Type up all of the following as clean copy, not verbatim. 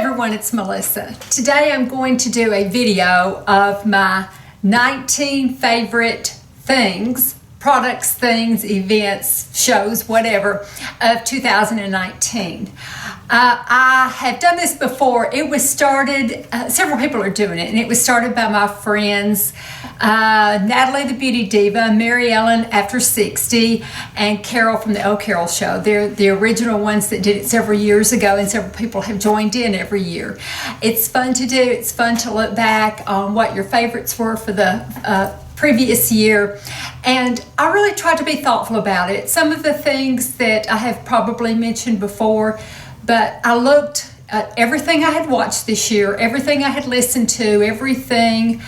everyone, it's Melissa. Today I'm going to do a video of my 19 favorite things, products, things, events, shows, whatever, of 2019. I have done this before. It was started, several people are doing it, and it was started by my friends, Natalie the Beauty Diva, Mary Ellen After 60, and Carol from the Oh Carol Show. They're the original ones that did it several years ago, and several people have joined in every year. It's fun to do. It's fun to look back on what your favorites were for the previous year, and I really tried to be thoughtful about it. Some of the things that I have probably mentioned before, but I looked at everything I had watched this year, everything I had listened to, everything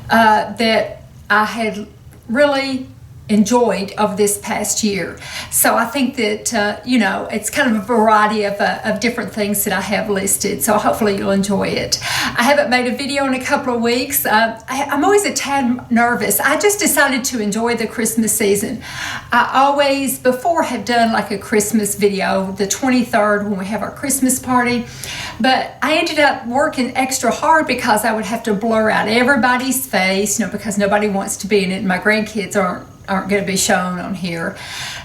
that I had really enjoyed of this past year. So I think that, it's kind of a variety of different things that I have listed. So hopefully you'll enjoy it. I haven't made a video in a couple of weeks. I'm always a tad nervous. I just decided to enjoy the Christmas season. I always, before, have done like a Christmas video, the 23rd when we have our Christmas party. But I ended up working extra hard because I would have to blur out everybody's face, because nobody wants to be in it. And my grandkids aren't going to be shown on here.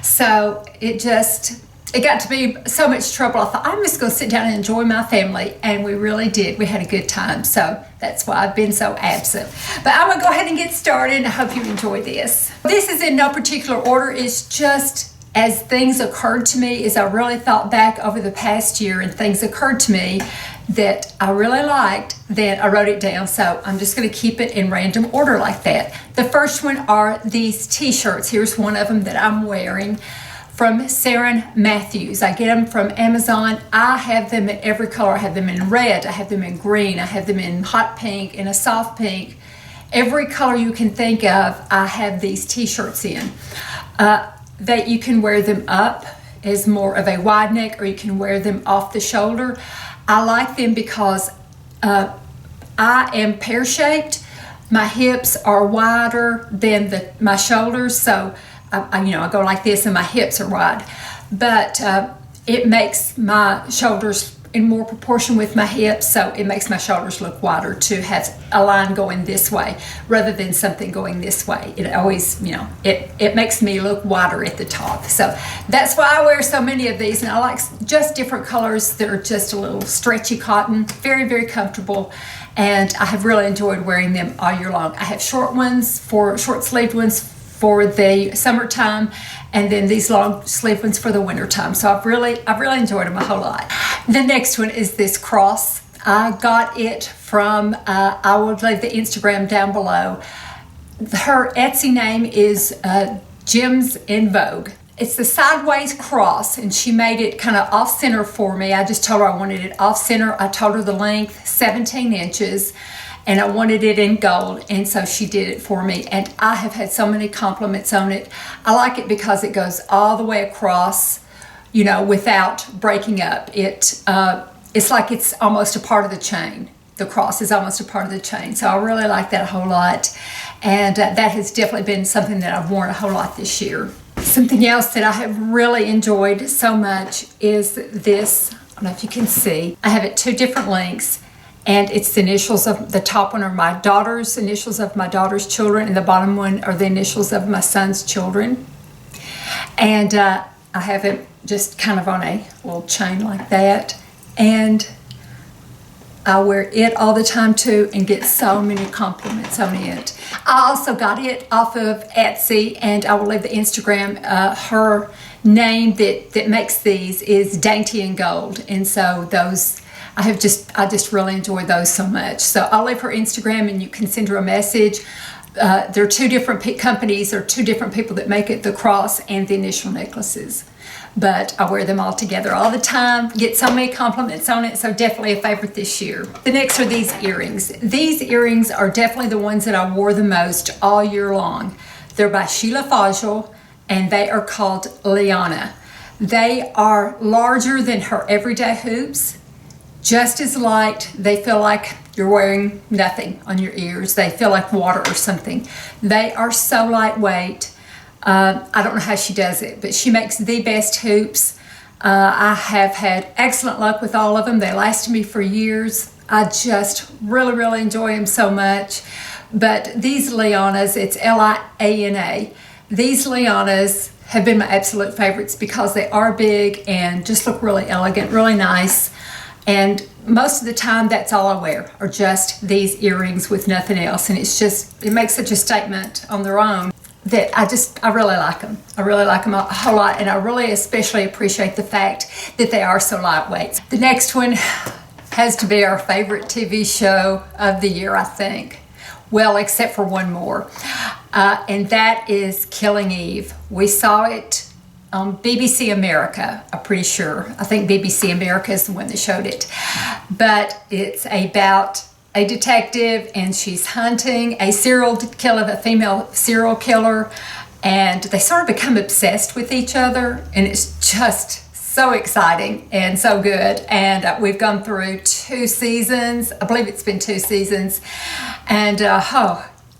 So it got to be so much trouble. I thought, I'm just going to sit down and enjoy my family. And we really did. We had a good time. So that's why I've been so absent. But I'm going to go ahead and get started, and I hope you enjoy this. This is in no particular order. It's just as things occurred to me, as I really thought back over the past year and things occurred to me that I really liked, then I wrote it down. So I'm just going to keep it in random order like that. The first one are these t-shirts. Here's one of them that I'm wearing from Sarin Matthews. I get them from Amazon. I have them in every color. I have them in red, I have them in green, I have them in hot pink, in a soft pink. Every color you can think of, I have these t-shirts in. That you can wear them up as more of a wide neck, or you can wear them off the shoulder. I like them because I am pear-shaped. My hips are wider than my shoulders, so I go like this and my hips are wide. But it makes my shoulders in more proportion with my hips, so it makes my shoulders look wider to have a line going this way rather than something going this way. It always, it makes me look wider at the top. So that's why I wear so many of these, and I like just different colors that are just a little stretchy cotton, very, very comfortable, and I have really enjoyed wearing them all year long. I have short sleeved ones for the summertime, and then these long sleeve ones for the winter time. So I've really enjoyed them a whole lot. The next one is this cross. I got it from, I will leave the Instagram down below. Her Etsy name is Gems in Vogue. It's the sideways cross, and she made it kind of off center for me. I just told her I wanted it off center. I told her the length, 17 inches. And I wanted it in gold, and so she did it for me, and I have had so many compliments on it. I like it because it goes all the way across, without breaking up. It's like it's almost a part of the chain. The cross is almost a part of the chain, so I really like that a whole lot, and that has definitely been something that I've worn a whole lot this year. Something else that I have really enjoyed so much is this. I don't know if you can see. I have it two different lengths. And it's the initials of the top one are my daughter's initials of my daughter's children, and the bottom one are the initials of my son's children. And I have it just kind of on a little chain like that. And I wear it all the time too, and get so many compliments on it. I also got it off of Etsy, and I will leave the Instagram. Her name that makes these is Dainty and Gold, and so those. I just really enjoy those so much. So I'll leave her Instagram, and you can send her a message. There are two different companies, or two different people that make it, the cross and the initial necklaces. But I wear them all together all the time, get so many compliments on it, so definitely a favorite this year. The next are these earrings. These earrings are definitely the ones that I wore the most all year long. They're by Sheila Fajl, and they are called Iliana. They are larger than her everyday hoops. Just as light. They feel like you're wearing nothing on your ears. They feel like water or something. They are so lightweight. I don't know how she does it, but she makes the best hoops. I have had excellent luck with all of them. They lasted me for years. I just really enjoy them so much. But these Lianas, it's Liana. These Lianas have been my absolute favorites because they are big and just look really elegant, really nice. And most of the time, that's all I wear, are just these earrings with nothing else. And it makes such a statement on their own that I really like them. I really like them a whole lot. And I really especially appreciate the fact that they are so lightweight. The next one has to be our favorite TV show of the year, I think. Well, except for one more. And that is Killing Eve. We saw it on BBC America, I'm pretty sure. I think BBC America is the one that showed it. But it's about a detective, and she's hunting a female serial killer, and they sort of become obsessed with each other, and it's just so exciting and so good. And we've gone through 2 seasons. I believe it's been 2 seasons. And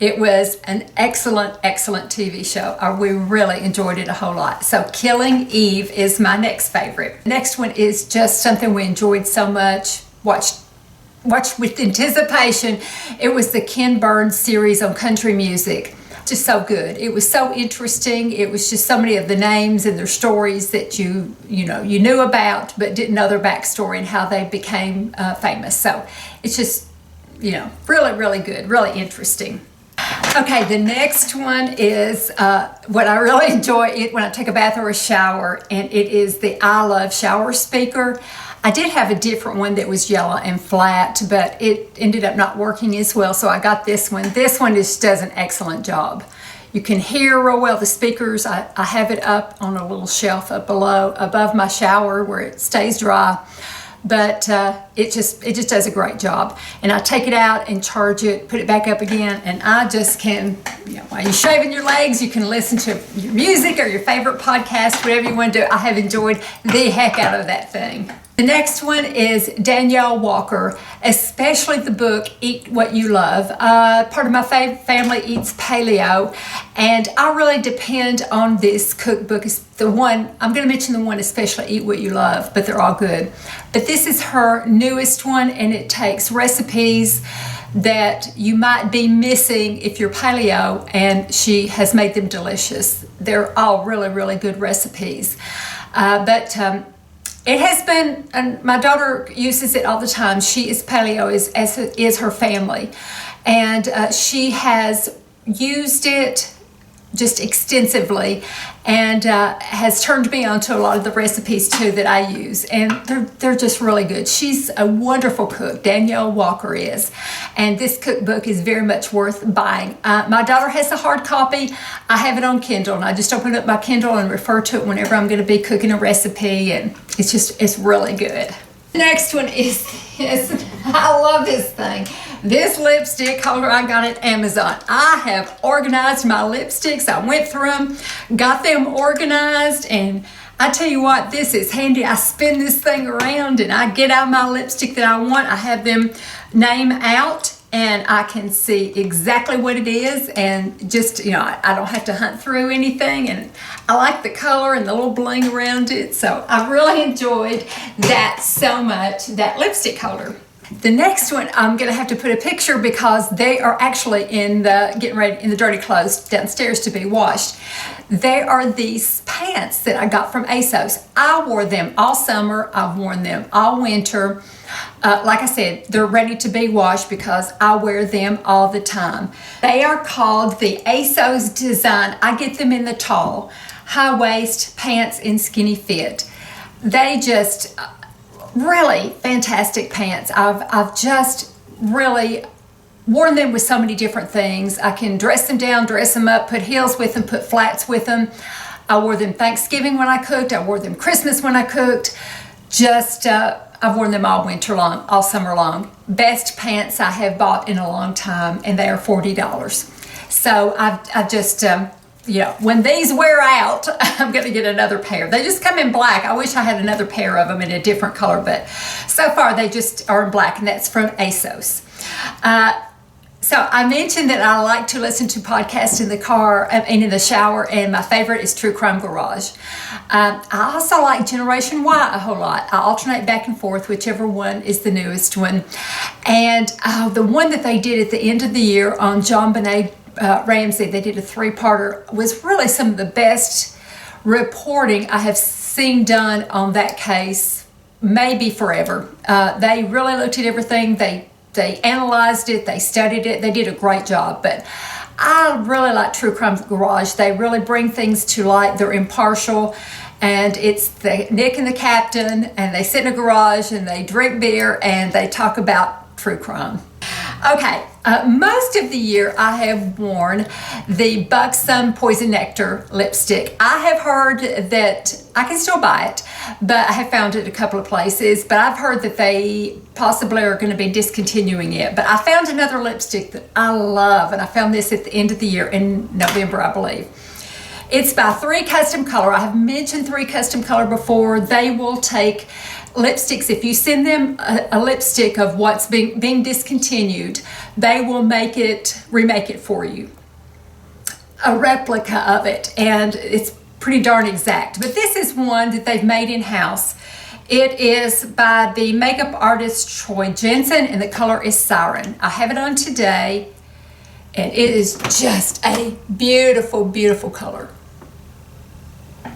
it was an excellent TV show. We really enjoyed it a whole lot. So Killing Eve is my next favorite. Next one is just something we enjoyed so much, watched with anticipation. It was the Ken Burns series on country music. Just so good. It was so interesting. It was just so many of the names and their stories that you knew about, but didn't know their backstory and how they became famous. So it's just, really good, really interesting. Okay, the next one is what I really enjoy when I take a bath or a shower, and it is the I Love shower speaker. I did have a different one that was yellow and flat, but it ended up not working as well, so I got this one. This one just does an excellent job. You can hear real well the speakers. I have it up on a little shelf up above my shower where it stays dry. But it just does a great job. And I take it out and charge it, put it back up again, and I just can, while you're shaving your legs, you can listen to your music or your favorite podcast, whatever you want to do. I have enjoyed the heck out of that thing. The next one is Danielle Walker, especially the book Eat What You Love. Part of my family eats paleo, and I really depend on this cookbook. It's the one, I'm going to mention the one especially, Eat What You Love, but they're all good. But this is her newest one, and it takes recipes that you might be missing if you're paleo, and she has made them delicious. They're all really good recipes. It has been, and my daughter uses it all the time. She is paleo, as is her family. And she has used it just extensively, and has turned me on to a lot of the recipes too that I use, and they're just really good. She's a wonderful cook, Danielle Walker is, and this cookbook is very much worth buying. My daughter has a hard copy. I have it on Kindle, and I just open up my Kindle and refer to it whenever I'm going to be cooking a recipe, and it's really good. The next one is this. I love this thing. This lipstick holder I got at Amazon. I have organized my lipsticks. I went through them, got them organized, and I tell you what, this is handy. I spin this thing around and I get out my lipstick that I want. I have them name out, and I can see exactly what it is, and just, I don't have to hunt through anything, and I like the color and the little bling around it, so I really enjoyed that so much, that lipstick holder. The next one, I'm going to have to put a picture because they are actually getting ready in the dirty clothes downstairs to be washed. They are these pants that I got from ASOS. I wore them all summer. I've worn them all winter. Like I said, they're ready to be washed because I wear them all the time. They are called the ASOS Design. I get them in the tall, high waist pants in skinny fit. They just really fantastic pants. I've just really worn them with so many different things. I can dress them down, dress them up, put heels with them, put flats with them. I wore them Thanksgiving when I cooked. I wore them Christmas when I cooked. I've worn them all winter long, all summer long. Best pants I have bought in a long time, and they are $40. So I've just, when these wear out, I'm going to get another pair. They just come in black. I wish I had another pair of them in a different color, but so far they just are in black, and that's from ASOS. So I mentioned that I like to listen to podcasts in the car and in the shower, and my favorite is True Crime Garage. I also like Generation Y a whole lot. I alternate back and forth, whichever one is the newest one. And the one that they did at the end of the year on John Benet Ramsey, they did a 3-parter, was really some of the best reporting I have seen done on that case, maybe forever. They really looked at everything. They analyzed it, they studied it, they did a great job. But I really like True Crime Garage. They really bring things to light. They're impartial, and it's the Nick and the Captain, and they sit in a garage and they drink beer and they talk about true crime. Okay, most of the year I have worn the Buxom Poison Nectar lipstick. I have heard that I can still buy it, but I have found it a couple of places, but I've heard that they possibly are going to be discontinuing it. But I found another lipstick that I love, and I found this at the end of the year in November, I believe. It's by 3 Custom Color. I have mentioned 3 Custom Color before. They will take lipsticks. If you send them a lipstick of what's being discontinued, they will remake it for you. A replica of it, and it's pretty darn exact. But this is one that they've made in-house. It is by the makeup artist Troy Jensen, and the color is Siren. I have it on today, and it is just a beautiful, beautiful color.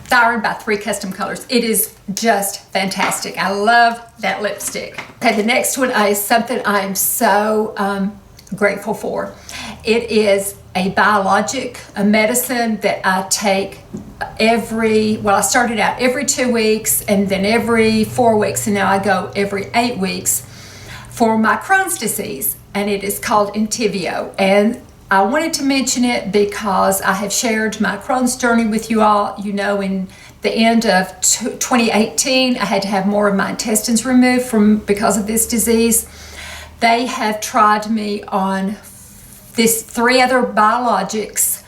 Siren by 3 Custom Colors. It is just fantastic. I love that lipstick. Okay, the next one is something I'm so grateful for. It is a Biologic, a medicine that I take I started out every 2 weeks, and then every 4 weeks, and now I go every 8 weeks for my Crohn's disease, and it is called Entyvio. And I wanted to mention it because I have shared my Crohn's journey with you all. You know, in the end of 2018, I had to have more of my intestines removed because of this disease. They have tried me on this 3 other biologics.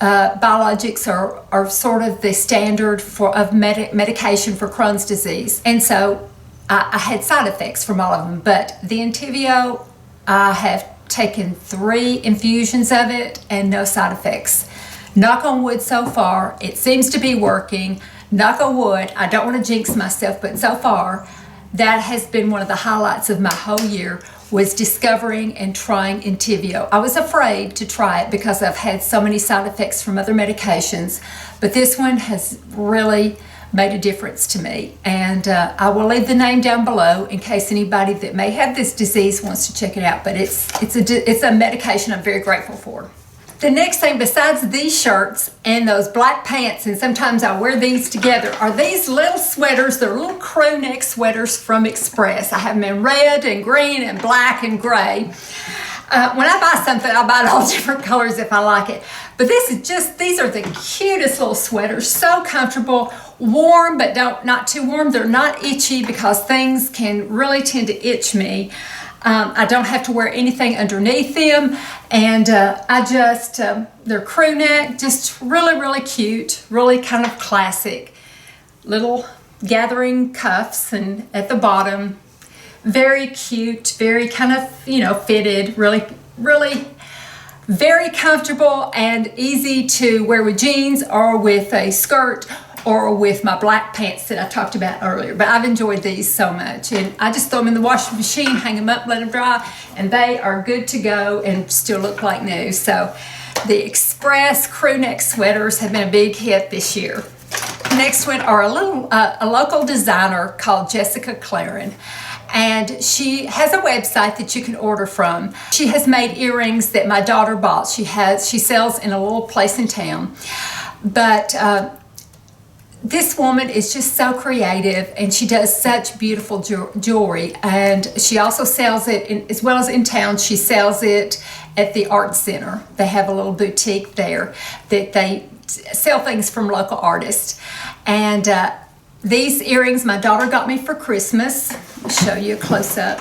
Biologics are sort of the standard of medication for Crohn's disease. And so I had side effects from all of them, but the Entyvio, I have taken 3 infusions of it and no side effects. Knock on wood, so far it seems to be working. Knock on wood. I don't want to jinx myself, but so far that has been one of the highlights of my whole year, was discovering and trying Entyvio. I was afraid to try it because I've had so many side effects from other medications, but this one has really made a difference to me. And I will leave the name down below in case anybody that may have this disease wants to check it out. But it's a medication I'm very grateful for. The next thing, besides these shirts and those black pants, and sometimes I wear these together, are these little sweaters. They're little crew neck sweaters from Express. I have them in red and green and black and gray. When I buy something, I buy it all different colors if I like it. But these are the cutest little sweaters. So comfortable, warm, but not too warm. They're not itchy because things can really tend to itch me. I don't have to wear anything underneath them, and they're crew neck, just really, really cute, really kind of classic. Little gathering cuffs and at the bottom. Very cute, very kind of, fitted, really, really very comfortable and easy to wear with jeans or with a skirt or with my black pants that I talked about earlier. But I've enjoyed these so much, and I just throw them in the washing machine, hang them up, let them dry, and they are good to go and still look like new. So the Express crew neck sweaters have been a big hit this year. Next one are a local designer called Jessica Claren. And she has a website that you can order from. She has made earrings that my daughter bought. She sells in a little place in town. But this woman is just so creative, and she does such beautiful jewelry. And she also sells it, as well as in town, she sells it at the art center. They have a little boutique there that they sell things from local artists. And these earrings my daughter got me for Christmas. I'll show you a close-up.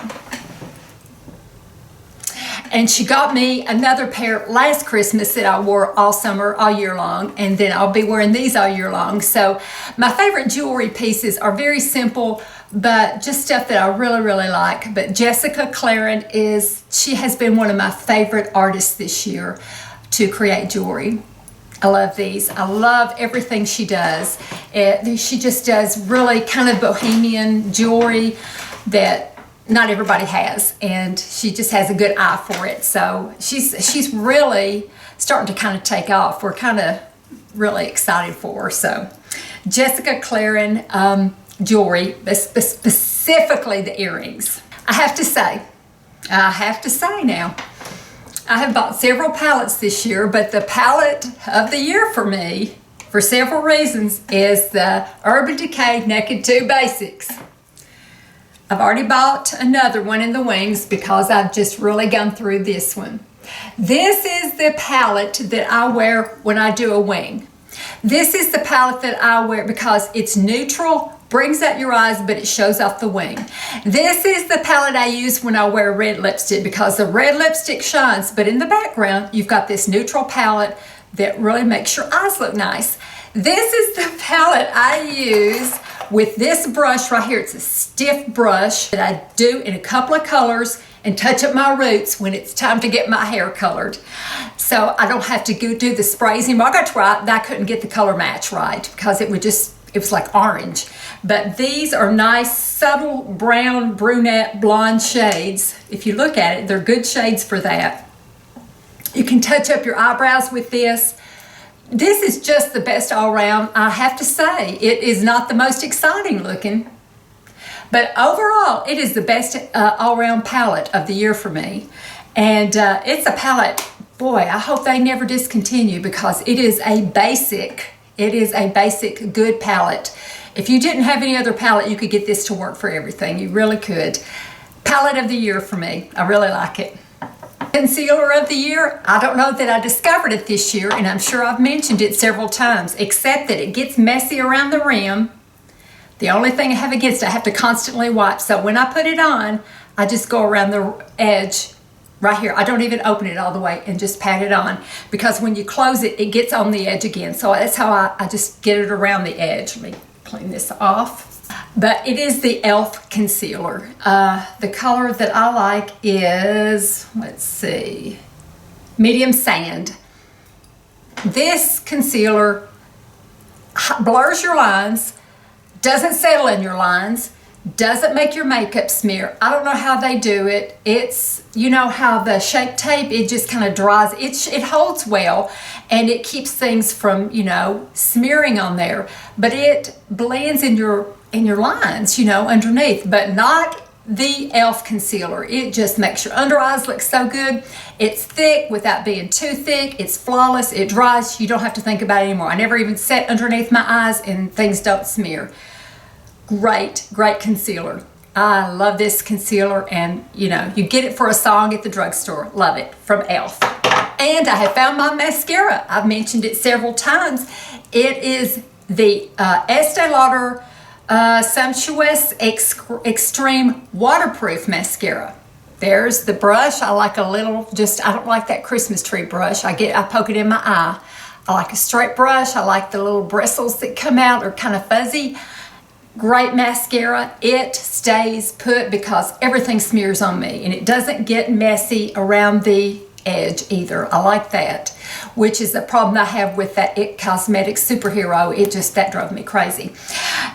And she got me another pair last Christmas that I wore all summer, all year long, and then I'll be wearing these all year long. So my favorite jewelry pieces are very simple but just stuff that I really, really like. But Jessica Claren she has been one of my favorite artists this year to create jewelry. I love these. I love everything she does. She just does really kind of bohemian jewelry that not everybody has, and she just has a good eye for it. So she's really starting to kind of take off. We're kind of really excited for her. So Jessica Claren jewelry, specifically the earrings. I have to say now, I have bought several palettes this year, but the palette of the year for me, for several reasons, is the Urban Decay Naked 2 Basics. I've already bought another one in the wings because I've just really gone through this one. This is the palette that I wear when I do a wing. This is the palette that I wear because it's neutral, brings out your eyes, but it shows off the wing. This is the palette I use when I wear red lipstick because the red lipstick shines, but in the background, you've got this neutral palette that really makes your eyes look nice. This is the palette I use with this brush right here. It's a stiff brush that I do in a couple of colors and touch up my roots when it's time to get my hair colored. So I don't have to go do the sprays anymore. I got to try it, I couldn't get the color match right because it was like orange. But these are nice, subtle brown, brunette, blonde shades. If you look at it, they're good shades for that. You can touch up your eyebrows with this. This is just the best all around. I have to say, it is not the most exciting looking, but overall, it is the best all-around palette of the year for me. And it's a palette, boy, I hope they never discontinue because it is a basic good palette. If you didn't have any other palette, you could get this to work for everything. You really could. Palette of the year for me. I really like it. Concealer of the year, I don't know that I discovered it this year, and I'm sure I've mentioned it several times, except that it gets messy around the rim. The only thing I have against it, I have to constantly wipe. So when I put it on, I just go around the edge right here. I don't even open it all the way and just pat it on because when you close it, it gets on the edge again. So that's how I just get it around the edge. Let me clean this off. But it is the e.l.f. concealer. The color that I like is, let's see, medium sand. This concealer blurs your lines, doesn't settle in your lines, doesn't make your makeup smear. I don't know how they do it. It's, you know how the Shape Tape, it just kind of dries. It holds well and it keeps things from, you know, smearing on there. But it blends in your lines, you know, underneath, but not the e.l.f. concealer. It just makes your under eyes look so good. It's thick without being too thick. It's flawless. It dries. You don't have to think about it anymore. I never even set underneath my eyes and things don't smear. Great, great concealer. I love this concealer, and you know, you get it for a song at the drugstore. Love it, from e.l.f. And I have found my mascara. I've mentioned it several times. It is the Estee Lauder Sumptuous Extreme Waterproof Mascara. There's the brush. I like a little, I don't like that Christmas tree brush. I poke it in my eye. I like a straight brush. I like the little bristles that come out, are kind of fuzzy. Great mascara. It stays put because everything smears on me and it doesn't get messy around the edge either. I like that, which is the problem I have with that IT Cosmetics superhero. That drove me crazy.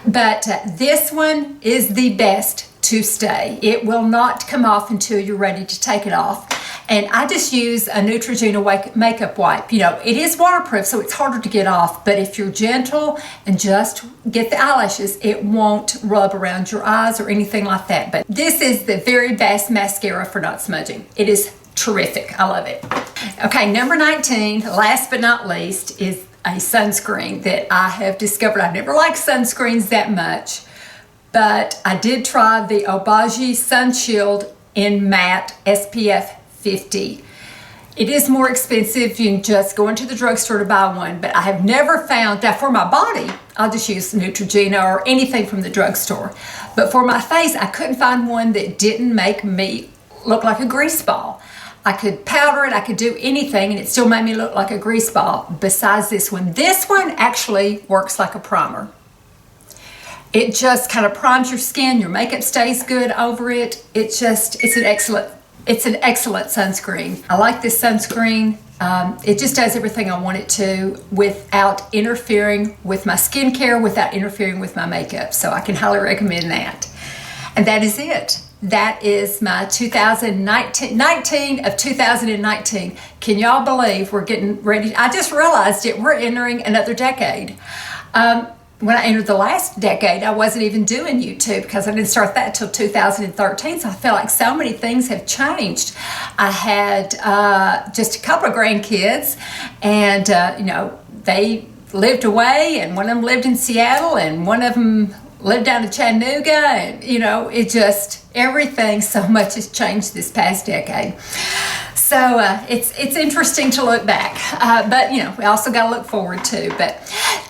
But this one is the best to stay. It will not come off until you're ready to take it off. And I just use a Neutrogena makeup wipe. You know, it is waterproof, so it's harder to get off. But if you're gentle and just get the eyelashes, it won't rub around your eyes or anything like that. But this is the very best mascara for not smudging. It is terrific. I love it. Okay, number 19, last but not least, is a sunscreen that I have discovered. I've never liked sunscreens that much, but I did try the Obagi Sun Shield in Matte SPF 50. It is more expensive. You can just go into the drugstore to buy one, but I have never found that for my body. I'll just use Neutrogena or anything from the drugstore. But for my face, I couldn't find one that didn't make me look like a grease ball. I could powder it, I could do anything, and it still made me look like a grease ball besides this one. This one actually works like a primer. It just kind of primes your skin. Your makeup stays good over it. It's an excellent sunscreen. I like this sunscreen. It just does everything I want it to without interfering with my skincare, without interfering with my makeup. So I can highly recommend that. And that is it. That is my 19 of 2019. Can y'all believe we're getting ready? I just realized it. We're entering another decade. When I entered the last decade, I wasn't even doing YouTube because I didn't start that till 2013. So I feel like so many things have changed. I had just a couple of grandkids, and they lived away, and one of them lived in Seattle, and one of them lived down in Chattanooga, and everything so much has changed this past decade. So it's interesting to look back, but we also got to look forward too. But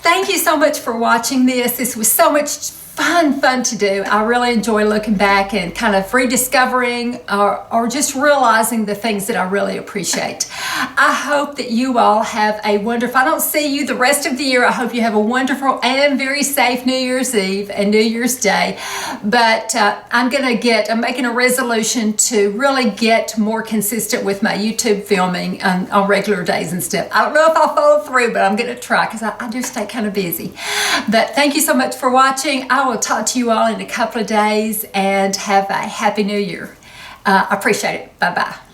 thank you so much for watching this. This was so much fun to do. I really enjoy looking back and kind of rediscovering or just realizing the things that I really appreciate. I hope that you all have a wonderful, I don't see you the rest of the year. I hope you have a wonderful and very safe New Year's Eve and New Year's Day. But I'm making a resolution to really get more consistent with my YouTube filming on regular days and stuff. I don't know if I'll follow through, but I'm going to try because I do stay kind of busy. But thank you so much for watching. I will talk to you all in a couple of days, and have a happy new year. I appreciate it. Bye-bye.